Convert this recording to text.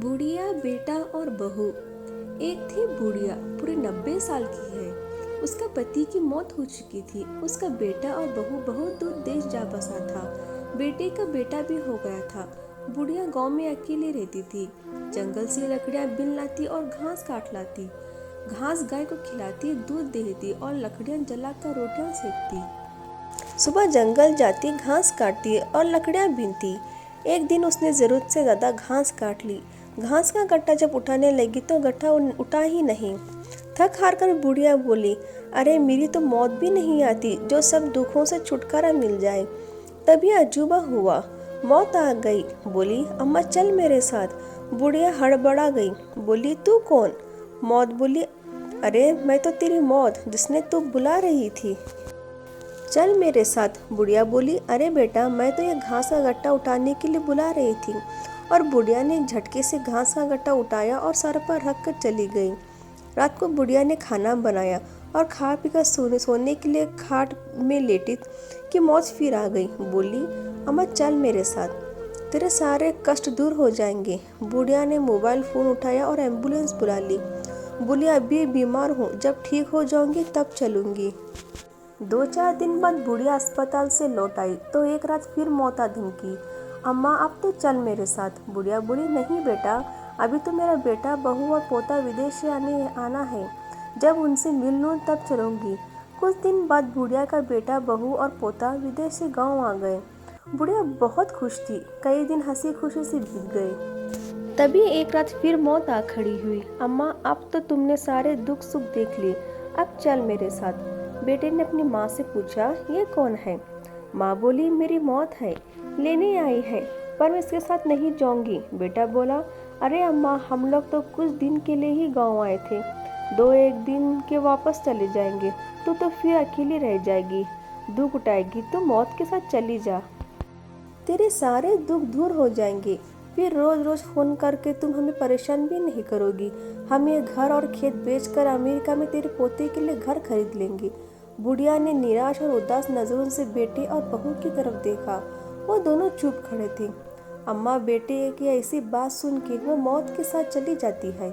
बुढ़िया, बेटा और बहू। एक थी बुढ़िया, पूरे 90 साल की है। उसका पति की मौत हो चुकी थी। उसका बेटा और बहू बहुत दूर देश जा बसा था। बेटे का बेटा भी हो गया था। बुढ़िया गांव में अकेली रहती थी। जंगल से लकड़ियां बिन लाती और घास काट लाती। घास गाय को खिलाती, दूध देती और लकड़ियां जलाकर रोटियां सेकती। सुबह जंगल जाती, घास काटती और लकड़ियां बीनती। एक दिन उसने ज़रूरत से ज़्यादा घास काट ली। घास का गट्टा जब उठाने लगी तो गट्टा उठा ही नहीं। थक हार कर बुढ़िया बोली, अरे मेरी तो मौत भी नहीं आती जो सब दुखों से छुटकारा मिल जाए। तभी अजूबा हुआ, मौत आ गई। बोली, अम्मा चल मेरे साथ। बुढ़िया हड़बड़ा गई, बोली, तू कौन? मौत बोली, अरे मैं तो तेरी मौत जिसने तू बुला रही थी। चल मेरे साथ। बुढ़िया बोली, अरे बेटा मैं तो ये घास का गट्टा उठाने के लिए बुला रही थी। और बुढ़िया ने झटके से घास का गट्टा उठाया और सर पर रख कर चली गई। रात को बुढ़िया ने खाना बनाया और खा पी कर सोने के लिए खाट में लेटी कि मौत फिर आ गई। बोली, अम्मा चल मेरे साथ, तेरे सारे कष्ट दूर हो जाएंगे। बुढ़िया ने मोबाइल फ़ोन उठाया और एम्बुलेंस बुला ली। बोली, अभी बीमार हूँ, जब ठीक हो जाऊंगी तब चलूंगी। 2-4 दिन बाद बुढ़िया अस्पताल से लौट आई तो एक रात फिर मौत आ धमकी। अम्मा अब तो चल मेरे साथ। बुढ़िया बोली, नहीं बेटा, अभी तो मेरा बेटा, बहू और पोता विदेश से आना है। जब उनसे मिल लूँ तब चलूँगी। कुछ दिन बाद बुढ़िया का बेटा, बहू और पोता विदेश से गाँव आ गए। बुढ़िया बहुत खुश थी। कई दिन हंसी खुशी से बीत गए। तभी एक रात फिर मौत आ खड़ी हुई। अम्मा अब तो तुमने सारे दुख सुख देख लिए, अब चल मेरे साथ। बेटे ने अपनी माँ से पूछा, ये कौन है? माँ बोली, मेरी मौत है, लेने आई है, पर मैं इसके साथ नहीं जाऊंगी। बेटा बोला, अरे अम्मा हम लोग तो कुछ दिन के लिए ही गांव आए थे, 2-1 दिन के वापस चले जाएंगे। तू तो फिर अकेली रह जाएगी, दुख उठाएगी, तो मौत के साथ चली जा, तेरे सारे दुख दूर हो जाएंगे। फिर रोज रोज फोन करके तुम हमें परेशान भी नहीं करोगी। हम ये घर और खेत बेचकर अमेरिका में तेरे पोते के लिए घर खरीद लेंगे। बुढ़िया ने निराश और उदास नजरों से बेटे और बहू की तरफ देखा। वो दोनों चुप खड़े थे। अम्मा बेटे की ऐसी बात सुन के वो मौत के साथ चली जाती है।